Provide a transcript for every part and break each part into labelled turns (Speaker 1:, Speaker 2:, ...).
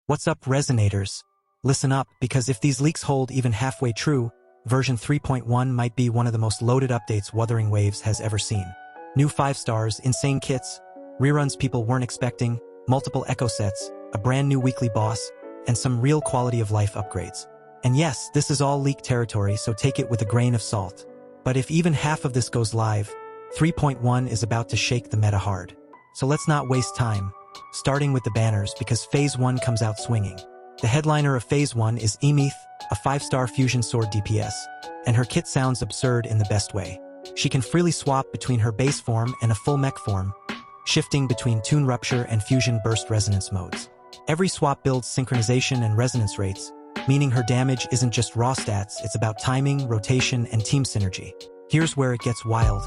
Speaker 1: What's up, Resonators? Listen up, because if these leaks hold even halfway true, version 3.1 might be one of the most loaded updates Wuthering Waves has ever seen. New 5 stars, insane kits, reruns people weren't expecting, multiple echo sets, a brand new weekly boss, and some real quality of life upgrades. And yes, this is all leak territory, so take it with a grain of salt. But if even half of this goes live, 3.1 is about to shake the meta hard. So let's not waste time, starting with the banners, because Phase 1 comes out swinging. The headliner of Phase 1 is Aemeath, a 5-star fusion sword DPS, and her kit sounds absurd in the best way. She can freely swap between her base form and a full mech form, shifting between Tune Rupture and Fusion Burst resonance modes. Every swap builds synchronization and resonance rates, meaning her damage isn't just raw stats, it's about timing, rotation, and team synergy. Here's where it gets wild.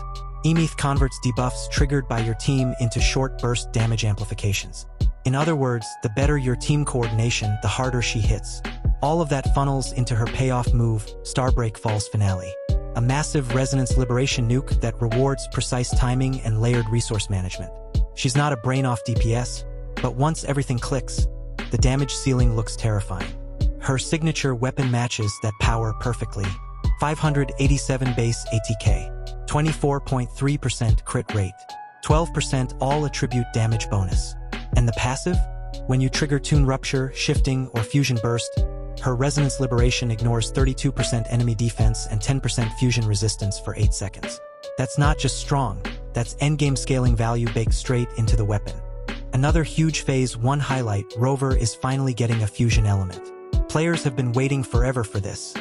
Speaker 1: Aemeath converts debuffs triggered by your team into short burst damage amplifications. In other words, the better your team coordination, the harder she hits. All of that funnels into her payoff move, Starbreak Falls Finale. A massive resonance liberation nuke that rewards precise timing and layered resource management. She's not a brain-off DPS, but once everything clicks, the damage ceiling looks terrifying. Her signature weapon matches that power perfectly. 587 base ATK, 24.3% crit rate, 12% all-attribute damage bonus. And the passive? When you trigger Tune Rupture, Shifting, or Fusion Burst, her Resonance Liberation ignores 32% enemy defense and 10% fusion resistance for 8 seconds. That's not just strong, that's endgame scaling value baked straight into the weapon. Another huge Phase 1 highlight, Rover is finally getting a fusion element. Players have been waiting forever for this,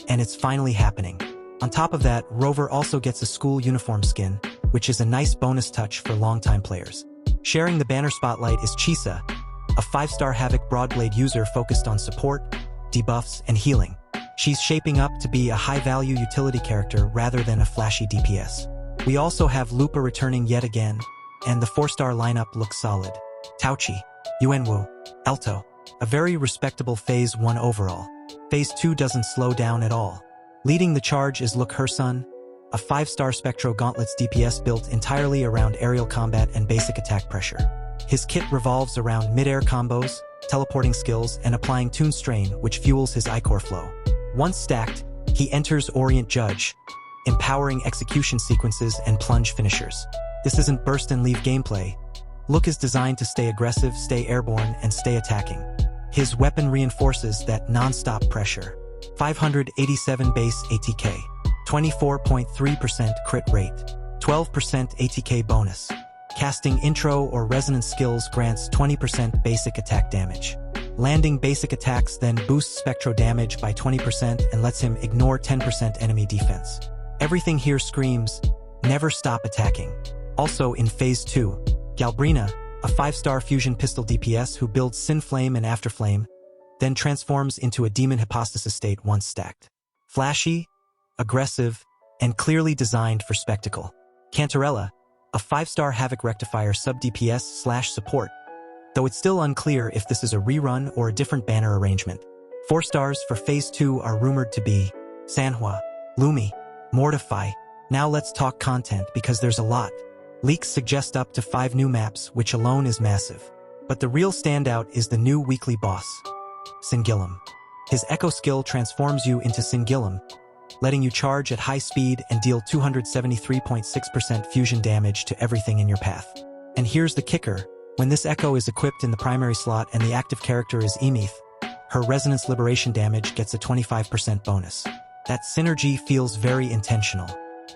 Speaker 1: and it's finally happening. On top of that, Rover also gets a school uniform skin, which is a nice bonus touch for longtime players. Sharing the banner spotlight is Chisa, a 5-star Havoc Broadblade user focused on support, debuffs, and healing. She's shaping up to be a high-value utility character rather than a flashy DPS. We also have Lupa returning yet again, and the 4-star lineup looks solid. Tauchi, Yuanwu, Elto, a very respectable Phase 1 overall. Phase 2 doesn't slow down at all. Leading the charge is Luuk Herrson, a 5-star Spectro Gauntlets DPS built entirely around aerial combat and basic attack pressure. His kit revolves around mid-air combos, teleporting skills, and applying Tune Strain, which fuels his Ichor flow. Once stacked, he enters Orient Judge, empowering execution sequences and plunge finishers. This isn't burst and leave gameplay. Luuk is designed to stay aggressive, stay airborne, and stay attacking. His weapon reinforces that non-stop pressure. 587 base ATK, 24.3% crit rate, 12% ATK bonus. Casting intro or resonance skills grants 20% basic attack damage. Landing basic attacks then boosts Spectro damage by 20% and lets him ignore 10% enemy defense. Everything here screams, never stop attacking. Also in Phase 2, Galbrina, a 5-star fusion pistol DPS who builds Synflame and Afterflame, then transforms into a demon hypostasis state once stacked. Flashy, aggressive, and clearly designed for spectacle. Cantarella, a 5-star Havoc Rectifier sub-DPS/support, though it's still unclear if this is a rerun or a different banner arrangement. 4 stars for Phase 2 are rumored to be Sanhua, Lumi, Mortify. Now let's talk content, because there's a lot. Leaks suggest up to 5 new maps, which alone is massive. But the real standout is the new weekly boss, Singilum. His Echo skill transforms you into Singilum, letting you charge at high speed and deal 273.6% fusion damage to everything in your path. And here's the kicker. When this Echo is equipped in the primary slot and the active character is Aemeath, her Resonance Liberation damage gets a 25% bonus. That synergy feels very intentional.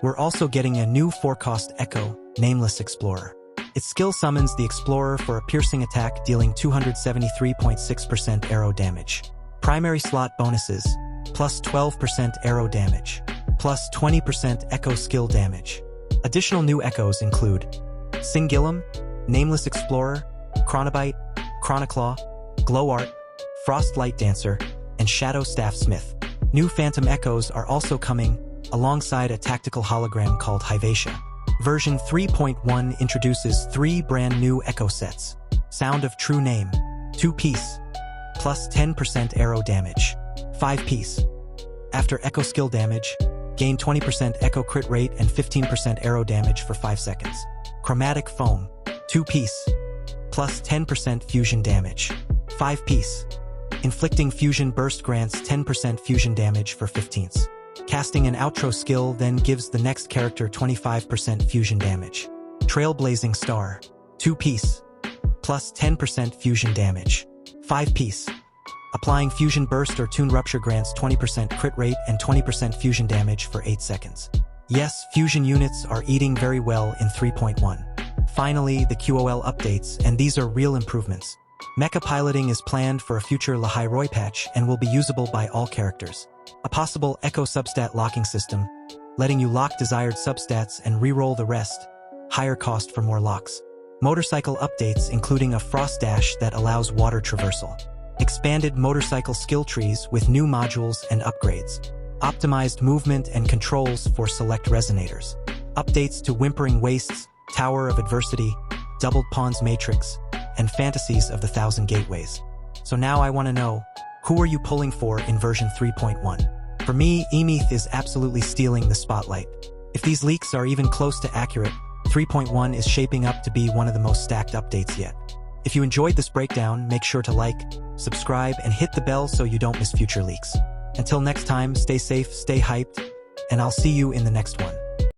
Speaker 1: We're also getting a new 4-cost Echo, Nameless Explorer. Its skill summons the Explorer for a piercing attack dealing 273.6% arrow damage. Primary slot bonuses, plus 12% arrow damage, plus 20% Echo skill damage. Additional new Echoes include Singilum, Nameless Explorer, Chronobite, Chronoclaw, Glowart, Frostlight Dancer, and Shadow Staff Smith. New Phantom Echoes are also coming, alongside a tactical hologram called Hyvatia. Version 3.1 introduces 3 brand new Echo sets. Sound of True Name, 2-piece, plus 10% arrow damage. 5-piece. After Echo skill damage, gain 20% Echo crit rate and 15% arrow damage for 5 seconds. Chromatic Foam, 2-piece, plus 10% fusion damage. 5-piece. Inflicting fusion burst grants 10% fusion damage for 15ths. Casting an outro skill then gives the next character 25% fusion damage. Trailblazing Star. 2-piece. Plus 10% fusion damage. 5-piece. Applying Fusion Burst or Tune Rupture grants 20% crit rate and 20% fusion damage for 8 seconds. Yes, fusion units are eating very well in 3.1. Finally, the QOL updates, and these are real improvements. Mecha piloting is planned for a future Lahairoi patch and will be usable by all characters. A possible Echo substat locking system, letting you lock desired substats and reroll the rest. Higher cost for more locks. Motorcycle updates including a Frost Dash that allows water traversal. Expanded motorcycle skill trees with new modules and upgrades. Optimized movement and controls for select resonators. Updates to Whimpering Wastes, Tower of Adversity, Doubled Pawns Matrix, and Fantasies of the Thousand Gateways. So now I want to know, who are you pulling for in version 3.1? For me, Aemeath is absolutely stealing the spotlight. If these leaks are even close to accurate, 3.1 is shaping up to be one of the most stacked updates yet. If you enjoyed this breakdown, make sure to like, subscribe, and hit the bell so you don't miss future leaks. Until next time, stay safe, stay hyped, and I'll see you in the next one.